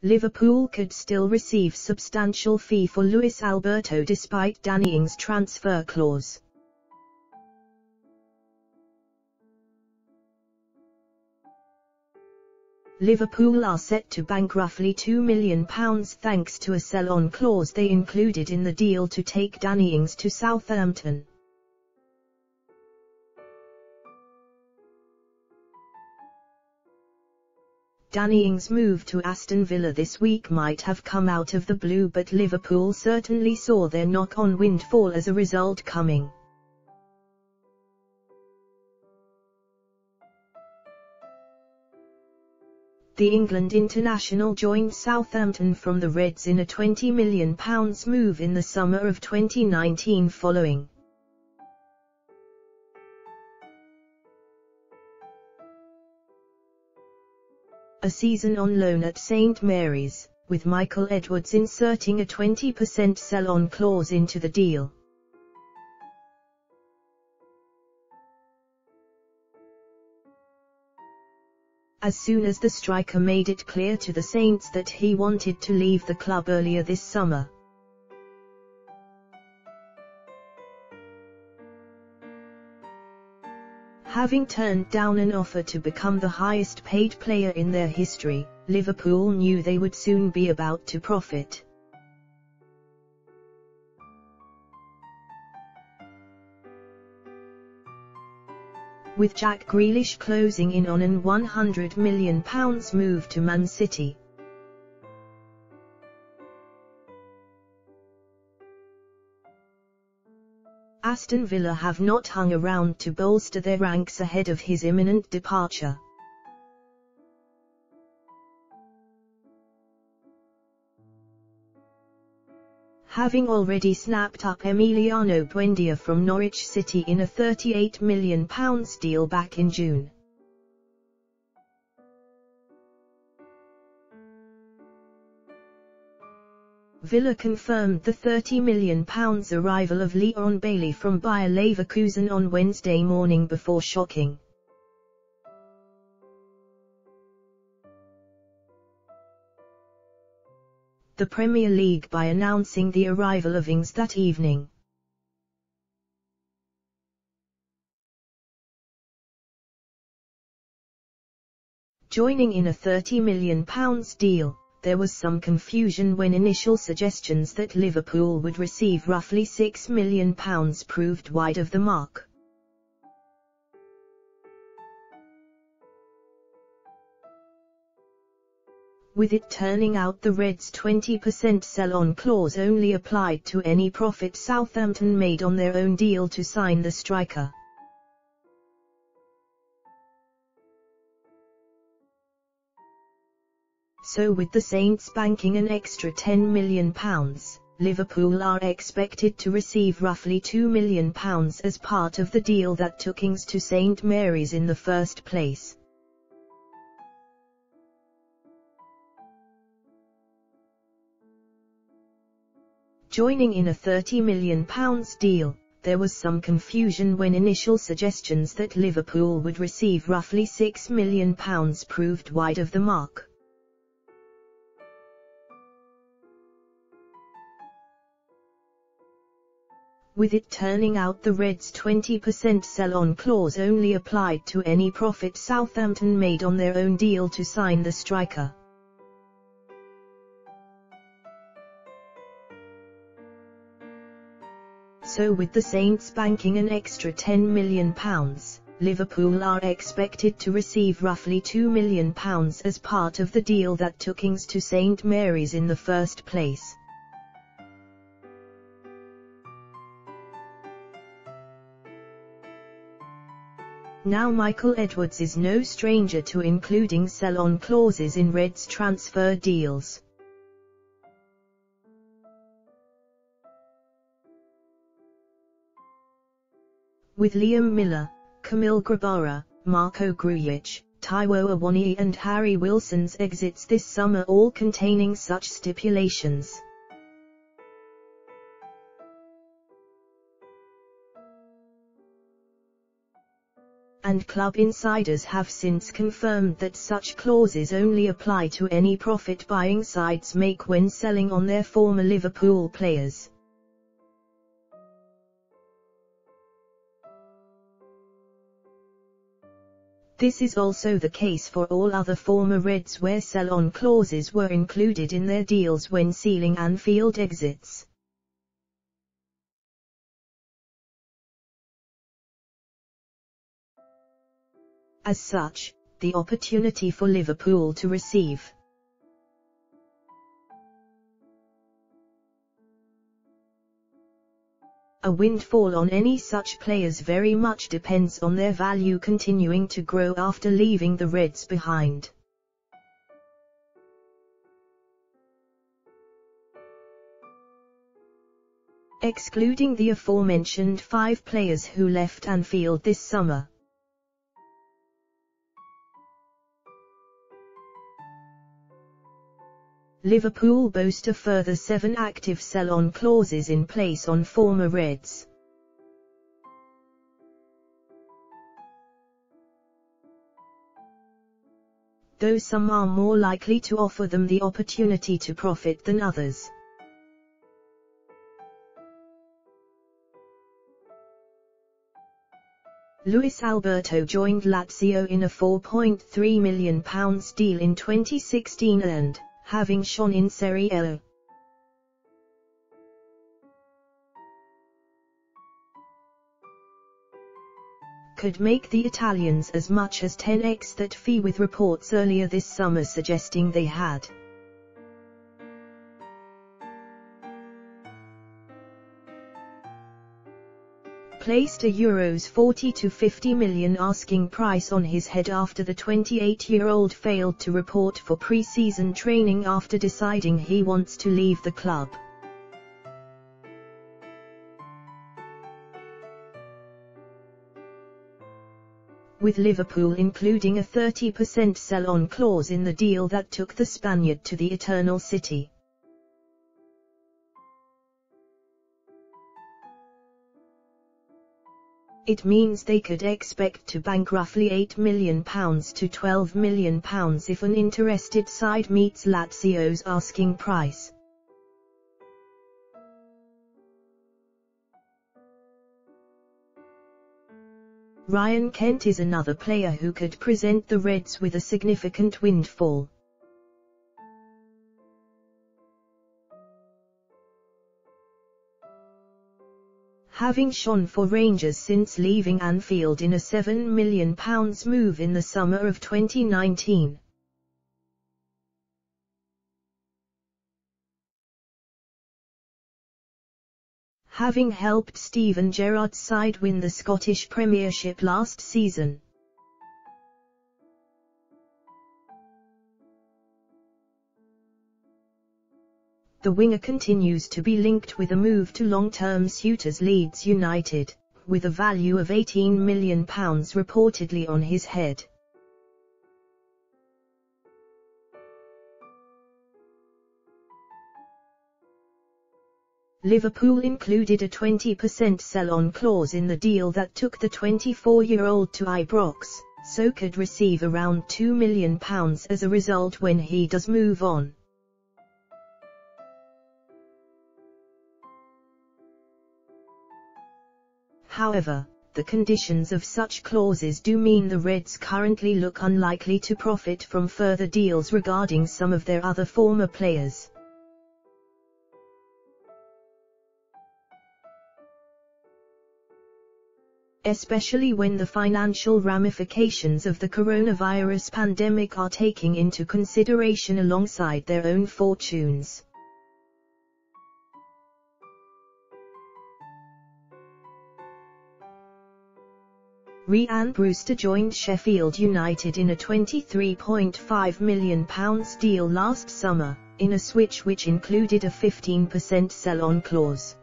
Liverpool could still receive substantial fee for Luis Alberto despite Danny Ings' transfer clause. Liverpool are set to bank roughly £2 million thanks to a sell-on clause they included in the deal to take Danny Ings to Southampton. Danny Ings' move to Aston Villa this week might have come out of the blue, but Liverpool certainly saw their knock-on windfall as a result coming. The England international joined Southampton from the Reds in a £20 million move in the summer of 2019 following a season on loan at St Mary's, with Michael Edwards inserting a 20% sell-on clause into the deal. As soon as the striker made it clear to the Saints that he wanted to leave the club earlier this summer, having turned down an offer to become the highest-paid player in their history, Liverpool knew they would soon be about to profit. With Jack Grealish closing in on an £100 million move to Man City, Aston Villa have not hung around to bolster their ranks ahead of his imminent departure. Having already snapped up Emiliano Buendia from Norwich City in a £38 million deal back in June. Villa confirmed the £30 million arrival of Leon Bailey from Bayer Leverkusen on Wednesday morning before shocking the Premier League by announcing the arrival of Ings that evening. Joining in a £30 million deal, there was some confusion when initial suggestions that Liverpool would receive roughly £6 million proved wide of the mark. With it turning out the Reds' 20% sell-on clause only applied to any profit Southampton made on their own deal to sign the striker. So with the Saints banking an extra £10 million, Liverpool are expected to receive roughly £2 million as part of the deal that took Ings to St Mary's in the first place. Joining in a £30 million deal, there was some confusion when initial suggestions that Liverpool would receive roughly £6 million proved wide of the mark. With it turning out the Reds' 20% sell-on clause only applied to any profit Southampton made on their own deal to sign the striker. So with the Saints banking an extra £10 million, Liverpool are expected to receive roughly £2 million as part of the deal that took Ings to St Mary's in the first place. Now Michael Edwards is no stranger to including sell-on clauses in Reds transfer deals. With Liam Miller, Kamil Grabara, Marco Grujic, Taiwo Awoniyi and Harry Wilson's exits this summer all containing such stipulations. and club insiders have since confirmed that such clauses only apply to any profit buying sides make when selling on their former Liverpool players. This is also the case for all other former Reds where sell-on clauses were included in their deals when sealing Anfield exits. As such, the opportunity for Liverpool to receive a windfall on any such players very much depends on their value continuing to grow after leaving the Reds behind. Excluding the aforementioned 5 players who left Anfield this summer, Liverpool boast a further 7 active sell-on clauses in place on former Reds. Though some are more likely to offer them the opportunity to profit than others. Luis Alberto joined Lazio in a £4.3 million deal in 2016 and, having shone in Serie A, could make the Italians as much as 10x that fee, with reports earlier this summer suggesting they had placed a €40 to €50 million asking price on his head after the 28-year-old failed to report for pre-season training after deciding he wants to leave the club. With Liverpool including a 30% sell-on clause in the deal that took the Spaniard to the Eternal City. It means they could expect to bank roughly £8 million to £12 million if an interested side meets Lazio's asking price. Ryan Kent is another player who could present the Reds with a significant windfall. Having shone for Rangers since leaving Anfield in a £7 million move in the summer of 2019. Having helped Steven Gerrard's side win the Scottish Premiership last season. The winger continues to be linked with a move to long-term suitors Leeds United, with a value of £18 million reportedly on his head. Liverpool included a 20% sell-on clause in the deal that took the 24-year-old to Ibrox, so could receive around £2 million as a result when he does move on. However, the conditions of such clauses do mean the Reds currently look unlikely to profit from further deals regarding some of their other former players. Especially when the financial ramifications of the coronavirus pandemic are taken into consideration alongside their own fortunes. Ryan Brewster joined Sheffield United in a £23.5 million deal last summer, in a switch which included a 15% sell-on clause.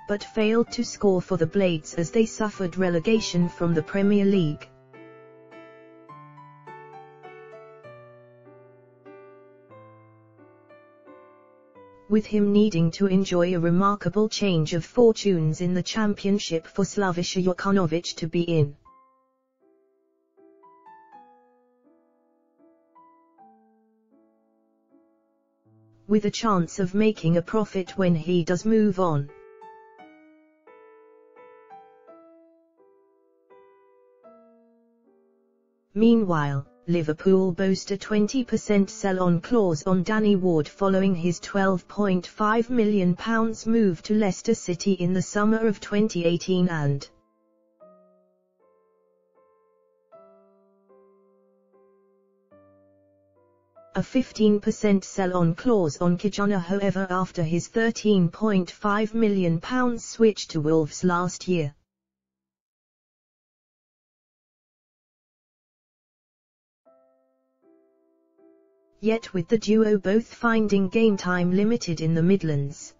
But failed to score for the Blades as they suffered relegation from the Premier League. with him needing to enjoy a remarkable change of fortunes in the championship for Slaviša Jokanović to be in. With a chance of making a profit when he does move on. Meanwhile, Liverpool boast a 20% sell-on clause on Danny Ward following his £12.5 million move to Leicester City in the summer of 2018 and a 15% sell-on clause on Kijana. However, after his £13.5 million switch to Wolves last year. Yet with the duo both finding game time limited in the Midlands.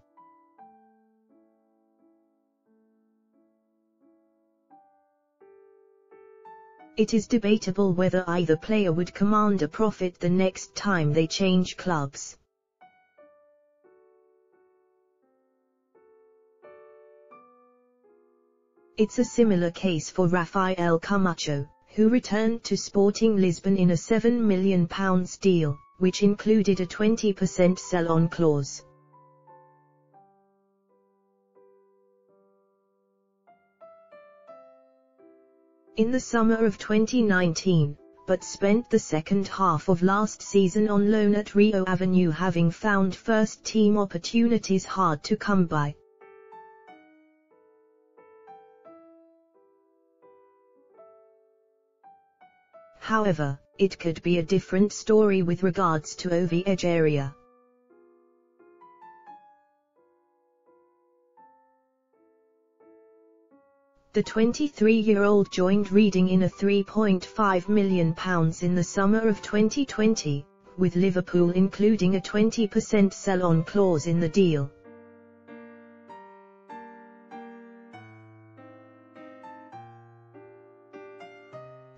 It is debatable whether either player would command a profit the next time they change clubs. It's a similar case for Rafael Camacho, who returned to Sporting Lisbon in a £7 million deal, which included a 20% sell-on clause. In the summer of 2019, but spent the second half of last season on loan at Rio Avenue, having found first-team opportunities hard to come by. However, it could be a different story with regards to Ovie Egeria. The 23-year-old joined Reading in a £3.5 million in the summer of 2020, with Liverpool including a 20% sell-on clause in the deal.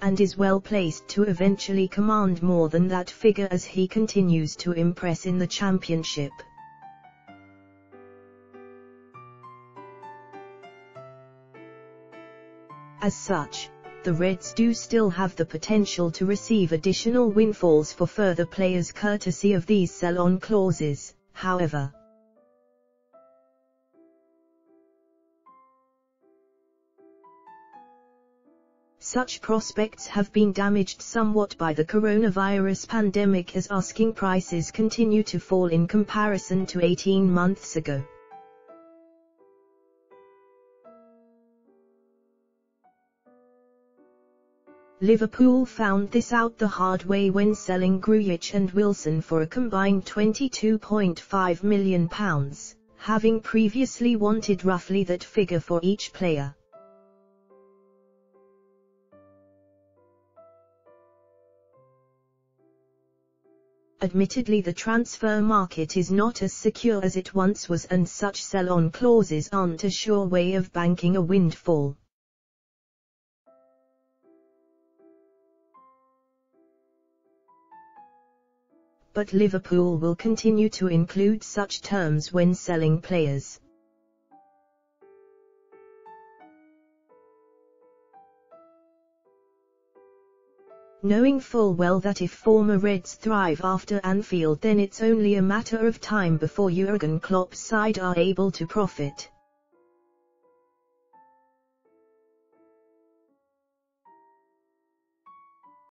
And is well placed to eventually command more than that figure as he continues to impress in the Championship. As such, the Reds do still have the potential to receive additional windfalls for further players courtesy of these sell-on clauses, however. Such prospects have been damaged somewhat by the coronavirus pandemic as asking prices continue to fall in comparison to 18 months ago. Liverpool found this out the hard way when selling Grujic and Wilson for a combined £22.5 million, having previously wanted roughly that figure for each player. Admittedly, the transfer market is not as secure as it once was, and such sell-on clauses aren't a sure way of banking a windfall. But Liverpool will continue to include such terms when selling players. Knowing full well that if former Reds thrive after Anfield, then it's only a matter of time before Jurgen Klopp's side are able to profit.